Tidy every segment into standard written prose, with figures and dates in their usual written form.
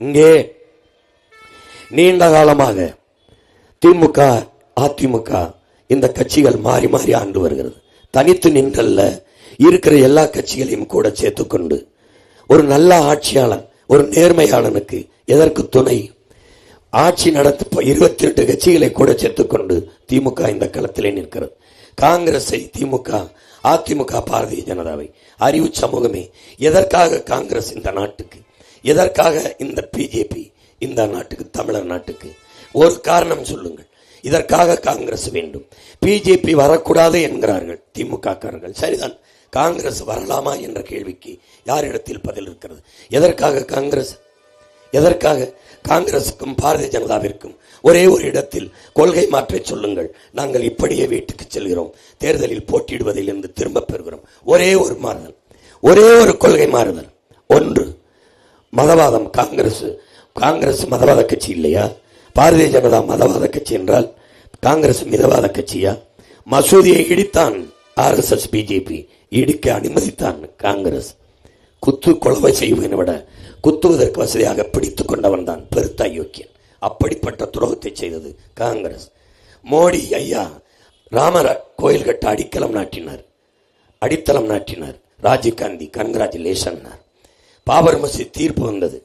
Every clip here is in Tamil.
இங்கே நீண்ட காலமாக திமுக அதிமுக இந்த கட்சிகள் மாறி மாறி ஆண்டு வருகிறது. தனித்து நின்றல்ல, இருக்கிற எல்லா கட்சிகளையும் கூட சேர்த்துக்கொண்டு ஒரு நல்ல ஆட்சியாளன், ஒரு நேர்மையாளனுக்கு எதற்கு துணை? ஆட்சி நடத்த 22 கட்சிகளை கூட சேர்த்துக்கொண்டு திமுக இந்த களத்திலே நிற்கிறது. காங்கிரஸை திமுக, அதிமுக பாரதிய ஜனதாவை, அறிவு சமூகமே, எதற்காக காங்கிரஸ் இந்த நாட்டுக்கு, எதற்காக இந்த பிஜேபி இந்த நாட்டுக்கு, தமிழர் நாட்டுக்கு? ஒரு காரணம் சொல்லுங்கள். இதற்காக காங்கிரஸ் வேண்டும், பிஜேபி வரக்கூடாது என்கிறார்கள் திமுக காரர்கள். சரிதான், காங்கிரஸ் வரலாமா என்ற கேள்விக்கு யாரிடத்தில் பதில் இருக்கிறது? எதற்காக காங்கிரஸ்? எதற்காக? காங்கிரசுக்கும் பாரதிய ஜனதாவிற்கும் ஒரே ஒரு இடத்தில் கொள்கை மாற்றை சொல்லுங்கள். நாங்கள் இப்படியே வீட்டுக்கு செல்கிறோம், தேர்தலில் போட்டியிடுவதில் இருந்து திரும்ப பெறுகிறோம். ஒரே ஒரு மாறுதல், ஒரே ஒரு கொள்கை மாறுதல். ஒன்று, மதவாதம். காங்கிரஸ் மதவாத கட்சி இல்லையா? பாரதிய ஜனதா மதவாத கட்சி என்றால் காங்கிரஸ் மிதவாத கட்சியா? மசூதியை இடித்தான் RSS, பிஜேபி இடிக்க அனுமதித்தான் காங்கிரஸ். குத்து கொலை செய்வதை விட குத்துவதற்கு வசதியாக பிடித்துக் கொண்டவன் தான் பெருத்த அயோக்கியன். அப்படிப்பட்ட துரோகத்தை செய்தது காங்கிரஸ். மோடி ஐயா ராமர் கோயில் கட்ட அடித்தளம் நாட்டினார். ராஜீவ்காந்தி கன்கிராச்சுலேஷன். பாபர் மசூதி தீர்ப்பு வந்தது.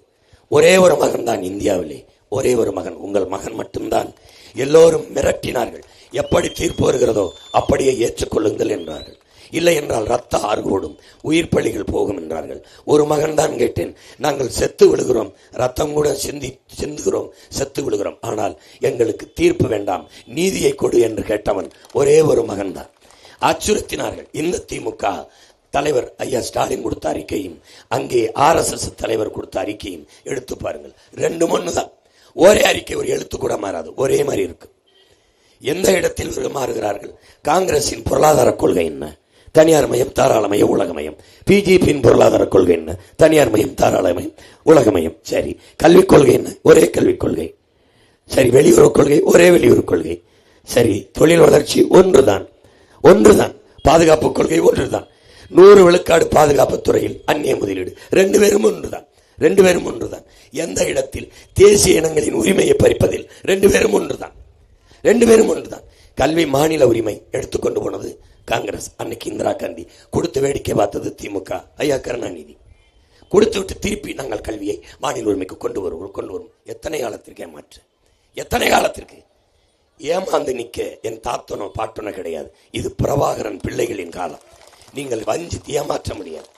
ஒரே ஒரு மகன் தான் இந்தியாவிலே, ஒரே ஒரு மகன், உங்கள் மகன் மட்டும்தான். எல்லோரும் மிரட்டினார்கள். எப்படி தீர்ப்பு வருகிறதோ அப்படியே ஏற்றுக்கொள்ளுங்கள் என்றார்கள். இல்லை என்றால் ரத்த ஆறுகோடும், உயிர் பள்ளிகள் போகும் என்றார்கள். ஒரு மகன் தான் கேட்டேன், நாங்கள் செத்து விழுகிறோம், ரத்தம் கூட சிந்துகிறோம், செத்து விழுகிறோம், ஆனால் எங்களுக்கு தீர்ப்பு வேண்டாம், நீதியை கொடு என்று கேட்டவன் ஒரே ஒரு மகன் தான். அச்சுறுத்தினார்கள். இந்த திமுக தலைவர் ஐயா ஸ்டாலின் கொடுத்த அறிக்கையும் அங்கே RSS தலைவர் கொடுத்த அறிக்கையும் எடுத்து பாருங்கள். 2 ஒன்று தான். ஒரே அறிக்கை, ஒரு எழுத்து கூட மாறாது, ஒரே மாதிரி இருக்கு. எந்த இடத்தில் மாறுகிறார்கள்? காங்கிரசின் பொருளாதார கொள்கை என்ன? தனியார் மயம், தாராளமயம், உலகமயம். பிஜேபியின் பொருளாதார கொள்கை என்ன? தனியார் மயம், தாராளமயம், உலகமயம். சரி, கல்விக் கொள்கை என்ன? ஒரே கல்விக் கொள்கை. சரி, வெளியுறவு கொள்கை, ஒரே வெளியுறவு கொள்கை. சரி, தொழில் வளர்ச்சி ஒன்றுதான். பாதுகாப்பு கொள்கை ஒன்றுதான். 100 விழுக்காடு பாதுகாப்பு துறையில் அந்நிய முதலீடு. 2 பேரும் ஒன்றுதான். எந்த இடத்தில் தேசிய இனங்களின் உரிமையை பறிப்பதில் 2 பேரும் ஒன்றுதான். கல்வி மாநில உரிமை எடுத்துக்கொண்டு போனது காங்கிரஸ். அன்னைக்கு இந்திரா காந்தி கொடுத்து வேடிக்கை பார்த்தது திமுக ஐயா கருணாநிதி. கொடுத்து விட்டு திருப்பி நாங்கள் கல்வியை மாநில உரிமைக்கு கொண்டு வரும். எத்தனை காலத்திற்கு ஏமாற்று? எத்தனை காலத்திற்கு ஏமாந்து நிற்க என் தாத்தனோ பாட்டனோ கிடையாது. இது பிரபாகரன் பிள்ளைகளின் காலம். நீங்கள் வஞ்சித்து ஏமாற்ற முடியாது.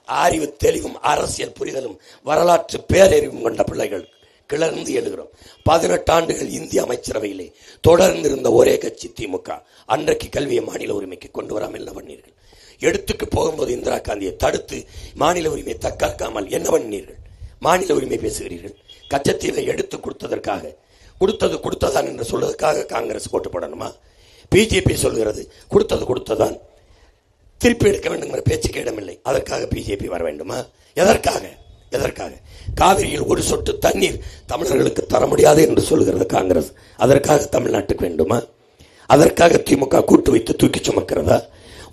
அறிவு தெளிவும் அரசியல் புரிதலும் வரலாற்று பேரறிவும் கொண்ட பிள்ளைகள் கிளர்ந்து எழுகிறோம். 18 ஆண்டுகள் இந்திய அமைச்சரவையிலே தொடர்ந்து இருந்த ஒரே கட்சி திமுக. அன்றைக்கு கல்வியை மாநில உரிமைக்கு கொண்டு வராமல் என்ன பண்ணீர்கள்? எடுத்துக்கு போகும்போது இந்திரா காந்தியை தடுத்து மாநில உரிமையை தக்காக்காமல் என்ன பண்ணீர்கள்? மாநில உரிமை பேசுகிறீர்கள். கச்சத்தீவை எடுத்து கொடுத்ததற்காக, கொடுத்ததான் என்று சொல்வதற்காக காங்கிரஸ் போட்டு போடணுமா? பிஜேபி சொல்கிறது கொடுத்ததான், திருப்பி எடுக்க வேண்டும் பேச்சுக்கு இடமில்லை. அதற்காக பிஜேபி வர வேண்டுமா? எதற்காக? காவிரியில் ஒரு சொட்டு தண்ணீர் தமிழர்களுக்கு தர முடியாது என்று சொல்கிறது காங்கிரஸ். அதற்காக தமிழ்நாட்டுக்கு வேண்டுமா? அதற்காக திமுக கூட்டு வைத்து தூக்கி சுமக்கிறதா?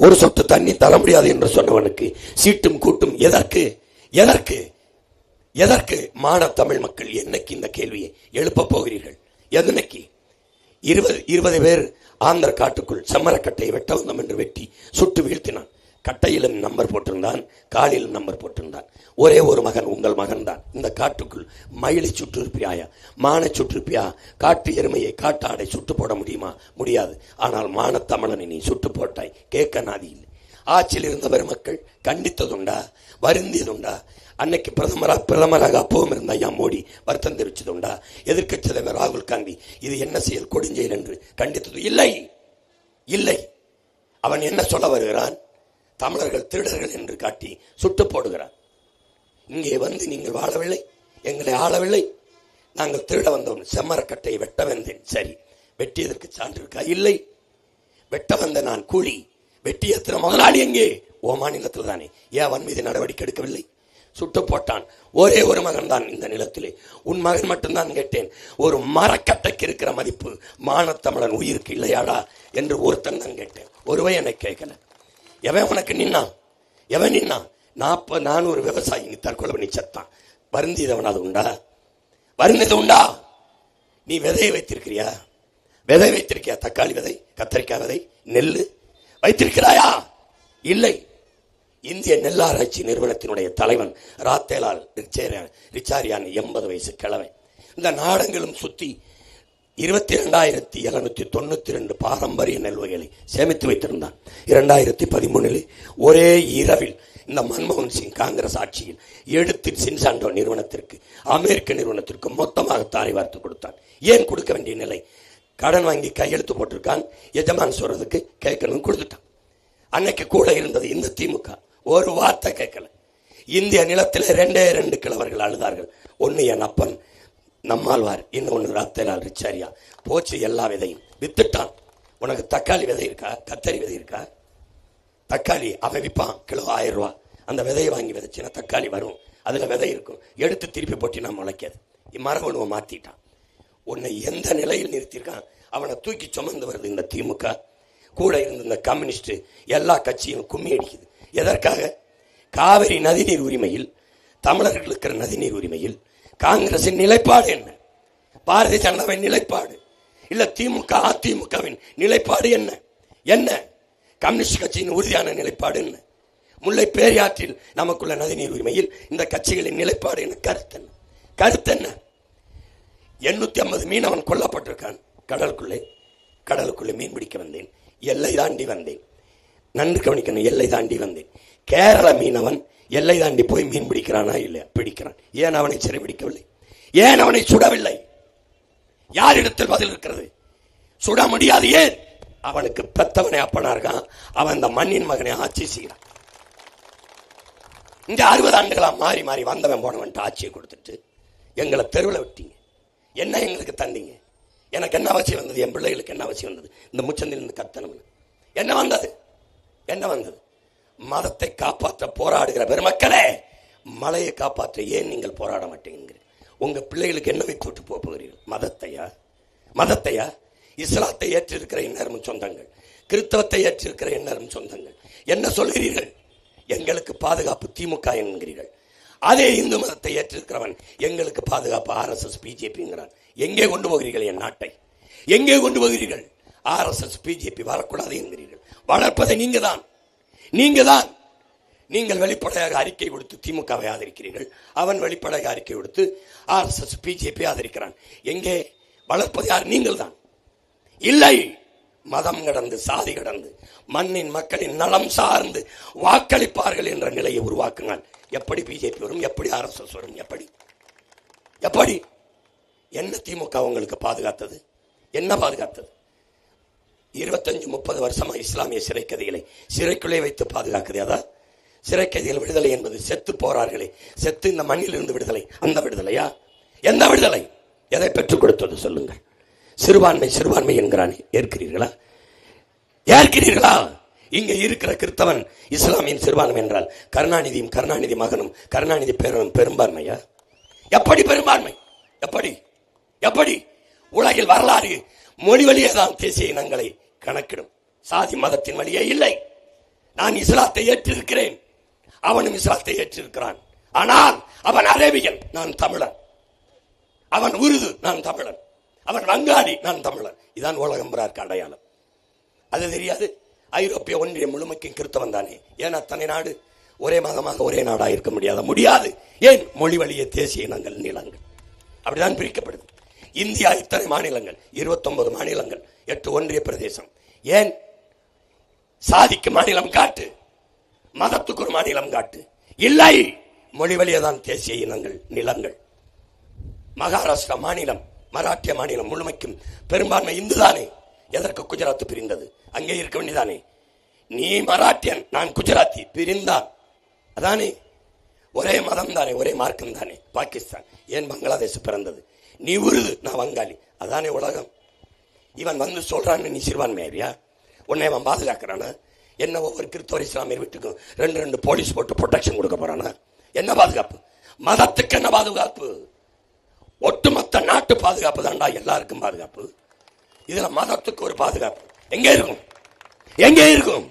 ஒரு சொட்டு தண்ணீர் தர முடியாது என்று சொன்னவனுக்கு சீட்டும் கூட்டும் எதற்கு? மான தமிழ் மக்கள் என்னைக்கு இந்த கேள்வியை எழுப்ப போகிறீர்கள்? எதனைக்கு? 20 பேர் ஆந்திர காட்டுக்குள் செம்மரக்கட்டையை வெட்ட வந்தோம் என்று வெட்டி சுட்டு வீழ்த்தினான். கட்டையிலும் நம்பர் போட்டிருந்தான், காலிலும் நம்பர் போட்டிருந்தான். ஒரே ஒரு மகன், உங்கள் மகன் தான். இந்த காட்டுக்குள் மயிலை சுற்றிருப்பியாயா? மானை சுற்றிருப்பியா? காட்டு எருமையை காட்டாடை சுட்டு போட முடியுமா? முடியாது. ஆனால் மானத்தமிழனை நீ சுட்டு போட்டாய். கேட்க நாதி இல்லை. ஆட்சியில் இருந்தவர் மக்கள் கண்டித்ததுண்டா? வருந்தியதுண்டா? அன்னைக்கு பிரதமராக அப்பவும் இருந்த ஐயா மோடி வருத்தம் தெரிவிச்சதுண்டா? எதிர்க்கட்சி தலைவர் ராகுல் காந்தி இது என்ன செயல், கொடுஞ்செயல் என்று கண்டித்தது இல்லை. அவன் என்ன சொல்ல வருகிறான்? தமிழர்கள் திருடர்கள் என்று காட்டி சுட்டு போடுகிறான். இங்கே வந்து நீங்கள் வாழவில்லை, எங்களை ஆளவில்லை, நாங்கள் திருட வந்தோம், செம்மரக்கட்டையை வெட்ட வந்தேன். சரி, வெட்டியதற்கு சான்று இருக்கா? இல்லை. வெட்ட வந்த நான் கூலி, வெட்டி எத்தனை முதலாளி எங்கே? ஓ மாநிலத்தில் தானே. ஏன் அவன் மீது நடவடிக்கை எடுக்கவில்லை? சுட்டு போட்டான். ஒரே ஒரு மகன் தான் இந்த நிலத்திலே. உன் மகன் மட்டும்தான் கேட்டேன். ஒரு மரக்கட்டைக்கு இருக்கிற மதிப்பு மானத்தமிழன் உயிருக்கு இல்லையாடா என்று ஒருத்தன் தான் கேட்டேன். ஒருவை என்னை கேட்கல. எவன் உனக்கு நின்னான்? 400 விவசாயி தற்கொலை பண்ணி செத்தான். வருந்தியவன் அது உண்டா? வருந்தது உண்டா? நீ விதையை வைத்திருக்கிறியா? விதை வைத்திருக்கியா? தக்காளி விதை, கத்தரிக்காய் விதை, நெல்லு வைத்திருக்கிறாயா? இல்லை. இந்திய நெல்லாராய்ச்சி நிறுவனத்தினுடைய தலைவன் ராத்தேலால் ரிச்சாரியான் 80 வயசு கிழமை. இந்த நாடங்களும் சுத்தி 22,792 பாரம்பரிய நெல் வகைகளை சேமித்து வைத்திருந்தான். 2013 ஒரே இரவில் இந்த மன்மோகன் சிங் காங்கிரஸ் ஆட்சியில் எடுத்து சின்சாண்டோ நிறுவனத்திற்கு, அமெரிக்க நிறுவனத்திற்கு மொத்தமாக தாரை வார்த்து கொடுத்தான். ஏன் கொடுக்க வேண்டிய நிலை? கடன் வாங்கி கையெழுத்து போட்டிருக்கான். எஜமான் சொல்றதுக்கு கேட்கணும், கொடுத்துட்டான். அன்னைக்கு கூட இருந்தது இந்த திமுக. ஒரு வார்த்தை கேட்கல. இந்திய நிலத்தில் 2 கிழவர்கள் அழுதார்கள். ஒன்னு என் அப்பன் நம்மாழ்வார், இன்னொன்னு ராத்தேலால் ரிச்சாரியா. போச்சு எல்லா விதையும் வித்துட்டான். உனக்கு தக்காளி விதை இருக்கா? கத்தரி விதை இருக்கா? தக்காளி அவன் விற்பான் கிலோ 1000 ரூபாய். அந்த விதையை வாங்கி விதைச்சினா தக்காளி வரும், அதுல விதை இருக்கும். எடுத்து திருப்பி போட்டினா முளைக்காது. மரபணுவை மாத்திட்டான். உன்னை எந்த நிலையில் நிறுத்திருக்கான்? அவனை தூக்கி சுமந்து வருது இந்த திமுக. கூட இருந்த இந்த கம்யூனிஸ்ட் எல்லா கட்சியும் கும்மி அடிக்குது. எதற்காக? காவிரி நதிநீர் உரிமையில், தமிழர்களுக்கு இருக்கிற நதிநீர் உரிமையில் காங்கிரசின் நிலைப்பாடு என்ன? பாரதிய ஜனதாவின் நிலைப்பாடு இல்ல திமுக அதிமுகவின் நிலைப்பாடு என்ன? என்ன கம்யூனிஸ்ட் கட்சியின் உறுதியான நிலைப்பாடு என்ன? முல்லை பேரியாற்றில் நமக்குள்ள நதிநீர் உரிமையில் இந்த கட்சிகளின் நிலைப்பாடு என்ன? கருத்து என்ன? கருத்து என்ன? 850 மீனவன் கொல்லப்பட்டிருக்கான் கடலுக்குள்ளே மீன் பிடிக்க வந்தேன், எல்லை தாண்டி வந்தேன். நன்கு கவனிக்கணும், எல்லை தாண்டி வந்தேன். கேரள மீனவன் எல்லை தாண்டி போய் மீன் பிடிக்கிறானா? இல்லையா? பிடிக்கிறான். ஏன் அவனை சிறை பிடிக்கவில்லை? ஏன் அவனை சுடவில்லை? யாரிடத்தில் பதில் இருக்கிறது? சுட முடியாது. ஏன்? அவனுக்கு பெத்தவனை அப்பனா இருக்கான். அவன் இந்த மண்ணின் மகனை ஆட்சி செய்கிறான். இந்த 60 ஆண்டுகளா மாறி மாறி வந்தவன் போனவன் ஆட்சியை கொடுத்துட்டு எங்களை தெருவில் விட்டீங்க. என்ன எங்களுக்கு தந்தீங்க? எனக்கு என்ன அவசியம் வந்தது? என் பிள்ளைகளுக்கு என்ன அவசியம் வந்தது? இந்த முச்சந்தில் இருந்து கத்தனம் என்ன வந்தது? என்ன வந்தது? மதத்தை காப்பாற்ற போராடுகிற பெருமக்களே, மலையை காப்பாற்ற ஏன் நீங்கள் போராட மாட்டேங்கிறீர்கள்? உங்க பிள்ளைகளுக்கு என்ன வைத்து விட்டு போகிறீர்கள்? மதத்தையா? இஸ்லாத்தை ஏற்றிருக்கிற எந்நேரமும் சொந்தங்கள், கிறிஸ்தவத்தை ஏற்றிருக்கிற எந்நேரமும் சொந்தங்கள். என்ன சொல்கிறீர்கள்? எங்களுக்கு பாதுகாப்பு திமுக என்கிறீர்கள். அதே இந்து மதத்தை ஏற்றிருக்கிறவன் எங்களுக்கு பாதுகாப்பு RSS பிஜேபிங்கிறான். எங்கே கொண்டு போகிறீர்கள் என் நாட்டை? எங்கே கொண்டு போகிறீர்கள்? RSS பிஜேபி வரக்கூடாது என்கிறீர்கள். வளர்ப்பதை நீங்க தான். நீங்கள் வெளிப்படையாக அறிக்கை கொடுத்து திமுகவை ஆதரிக்கிறீர்கள். அவன் வெளிப்படையாக அறிக்கை கொடுத்து RSS பிஜேபி ஆதரிக்கிறான். எங்கே வளர்ப்பது யார்? நீங்கள் தான். இல்லை, மதம் கடந்து சாதி கடந்து மண்ணின் மக்களின் நலம் சார்ந்து வாக்களிப்பார்கள் என்ற நிலையை உருவாக்குங்கள். எப்படி பிஜேபி வரும்? எப்படி RSS வரும்? எப்படி? என்ன திமுக உங்களுக்கு பாதுகாத்தது? என்ன பாதுகாத்தது? 25-30 வருஷமா இஸ்லாமிய சிறைக்கதிகளை சிறைக்குள்ளே வைத்து பாதுகாக்குது. அதான் சிறைக்கதிகள் விடுதலை என்பது. செத்து போறார்களே, செத்து இந்த மண்ணில் இருந்து விடுதலை. அந்த விடுதலையா? எந்த விடுதலை? எதை பெற்றுக் கொடுத்தது சொல்லுங்கள்? சிறுபான்மை என்கிறானே, ஏற்கிறீர்களா? இங்க இருக்கிற கிறிஸ்தவன் இஸ்லாமியின் சிறுபான்மை என்றால் கருணாநிதியும் கருணாநிதி மகனும் கருணாநிதி பேரனும் பெரும்பான்மையா? எப்படி பெரும்பான்மை? எப்படி? உலகில் வரலாறு மொழி வழியே தான் தேசிய இனங்களை கணக்கிடும். சாதி மதத்தின் வழியே இல்லை. நான் இஸ்லாத்தை ஏற்றிருக்கிறேன், அவனும் இஸ்லாத்தை ஏற்றிருக்கிறான். ஆனால் அவன் அரேபியன், நான் தமிழன். அவன் உருது, நான் தமிழன். அவன் வங்காளி, நான் தமிழன். இதான் உலகம் அடையாளம். அது தெரியாது? ஐரோப்பிய ஒன்றியம் முழுமைக்கும் கிறிஸ்தவன் தானே. ஏன் அத்தனை நாடு ஒரே மதமாக ஒரே நாடாக இருக்க முடியாது. ஏன்? மொழி வழியே தேசிய இனங்கள், நிலங்கள் அப்படிதான் பிரிக்கப்படுது. இந்தியா இத்தனை மாநிலங்கள், 29 மாநிலங்கள், 8 ஒன்றிய பிரதேசம். ஏன்? சாதிக்கு மாநிலம் காட்டு, மதத்துக்கு ஒரு மாநிலம் காட்டு. இல்லை, மொழி வழியே தான் தேசிய இனங்கள், நிலங்கள். மகாராஷ்டிரா மாநிலம், மராட்டிய மாநிலம் முழுமைக்கும் பெரும்பான்மை இந்து தானே. எதற்கு குஜராத் பிரிந்தது? அங்கே இருக்க வேண்டியதானே. நீ மராட்டியன், நான் குஜராத்தி, பிரிந்தான். அதானே, ஒரே மதம் தானே, ஒரே மார்க்கம் தானே. பாகிஸ்தான் ஏன் பங்களாதேஷ் பிறந்தது? நீ உருது, நான் வங்காளி. அதானே உலகம். இவன் வந்து சொல்றான்னு நீ சிறுபான்மையா? உன்னை அவன் பாதுகாக்கிறானா? என்ன ஒவ்வொரு கிறிஸ்தவ இஸ்லாமியர் வீட்டுக்கும் 2 போலீஸ் போட்டு ப்ரொடெக்ஷன் கொடுக்க போறானா? என்ன பாதுகாப்பு? மதத்துக்கு என்ன பாதுகாப்பு? ஒட்டுமொத்த நாட்டு பாதுகாப்பு தான்டா எல்லாருக்கும் பாதுகாப்பு. இதுல மதத்துக்கு ஒரு பாதுகாப்பு எங்க இருக்கும்?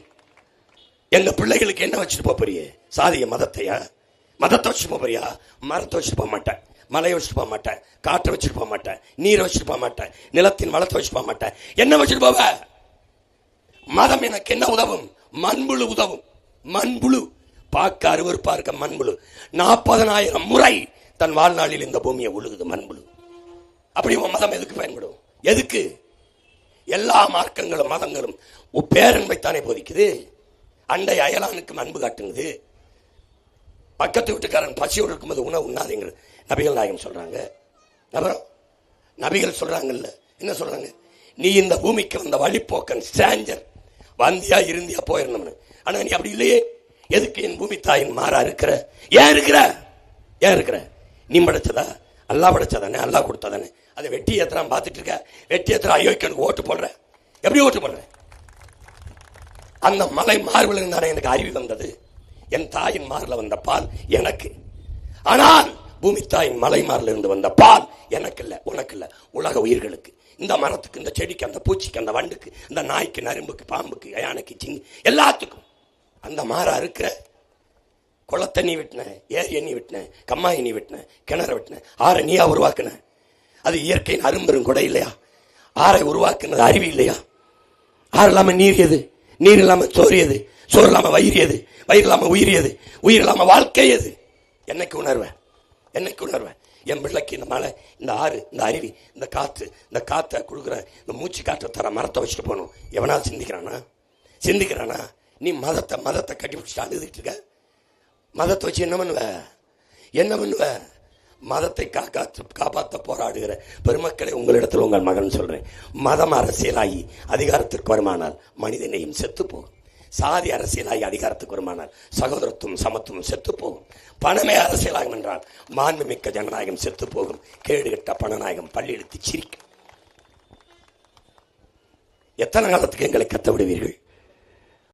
எங்க பிள்ளைகளுக்கு என்ன வச்சுட்டு போறியே? சாதிய மதத்தை வச்சுட்டு போறியா? மரத்தை வச்சுட்டு போக மாட்டேன். மலையை வச்சுட்டு போக மாட்டேன், காற்றை வச்சுட்டு போக மாட்டேன், நீரை வச்சுட்டு போக மாட்டேன், நிலத்தின் வளத்தை வச்சுட்டு போக மாட்டேன். என்ன வச்சுட்டு போவ? மதம் எனக்கு என்ன உதவும்? மண்புழு உதவும். மண்புழு பார்க்க அருவருப்பா இருக்க மண்புழு 40,000 முறை தன் வாழ்நாளில் இந்த பூமியை உழுகுது மண்புழு. அப்படி மதம் எதுக்கு பயன்படும்? எதுக்கு? எல்லா மார்க்கங்களும் மதங்களும் பேரன்பைத்தானே போதிக்குது. அண்டை அயலானுக்கு அன்பு காட்டுங்குது. பக்கத்து வீட்டுக்காரன் பசியோடு இருக்கும்போது உணவு உண்ணாதீங்கிறது நபிகள் நாயகம் சொல்றாங்க. அப்புறம் நபிகள் சொல்றாங்கல்ல, என்ன சொல்றாங்க? நீ இந்த பூமிக்கு வந்த வழிப்போக்கன், ஸ்ட்ரேஞ்சர், வந்தியா இருந்தியா போயிருந்தவனு. ஆனா நீ அப்படி இல்லையே. எதுக்கு என் பூமி தாயின் மாறா இருக்கிற? ஏன் இருக்கிற? ஏன் இருக்கிற? நீ படைச்சதா? அல்லா படைச்சதானே, அல்லா கொடுத்ததானே. அதை வெட்டி ஏத்துறான் பார்த்துட்டு இருக்க. வெட்டி ஏத்துறா அயோக்கியனுக்கு ஓட்டு போடுற. எப்படி ஓட்டு போடுற? அந்த மலை மார்பில் இருந்தானே எனக்கு அறிவு வந்தது. என் தாயின் மார்ல வந்த பால் எனக்கு. ஆனால் பூமி தாயின் மலை மார்ல இருந்து வந்த பால் எனக்கு இல்ல, உனக்கு இல்ல, உலக உயிர்களுக்கு. இந்த மரத்துக்கு, இந்த செடிக்கு, அந்த பூச்சிக்கு, அந்த வண்டுக்கு, இந்த நாய்க்கு, நரும்புக்கு, பாம்புக்கு, யானைக்கு, சிங்கி, எல்லாத்துக்கும் அந்த மாறா இருக்கிற. குளத்தை நீ விட்டுன, ஏரிய நீ விட்டுன, கம்மாயை நீ விட்டுன, கிணற விட்டுன, ஆறை நீயா உருவாக்குன. அது இயற்கையின் அரும்பெரும் கொடை இல்லையா? ஆறை உருவாக்குனது அறிவு இல்லையா? ஆறு இல்லாம நீர் எது? நீர் இல்லாம சோறியது, சோறு இல்லாம வயிறியது, வயிறு இல்லாம உயிரியது, உயிர் இல்லாம வாழ்க்கை எது? என்னைக்கு உணர்வேன்? என்னைக்கு உணர்வேன்? என் பிள்ளைக்கு இந்த மலை, இந்த ஆறு, இந்த அருவி, இந்த காத்து, இந்த காத்தை கொடுக்குற இந்த மூச்சு காற்றை தர மரத்தை வச்சுட்டு போகணும். எவனாவது சிந்திக்கிறானா? சிந்திக்கிறானா? நீ மதத்தை கட்டி பிடிச்சிட்டு அழுதுட்டு இருக்க. மதத்தை வச்சு என்ன பண்ணுவ? என்ன பண்ணுவ? மதத்தை காப்பாற்ற போராடுகிற பெருமக்களை உங்களிடத்தில் உங்கள் மகன் சொல்றேன். மதம் அரசியலாகி அதிகாரத்திற்கு வருமானால் மனிதனையும் செத்து போகும். சாதி அரசியலாகி அதிகாரத்துக்கு வருமானால் சகோதரத்துவம் சமத்துவம் செத்து போகும். பணமே அரசியலாகும் என்றால் மாண்புமிக்க ஜனநாயகம் செத்து போகும். கேடுகட்ட பணநாயகம் பள்ளி எடுத்து சிரிக்கும். எத்தனை காலத்துக்கு எங்களை கத்த விடுவீர்கள்?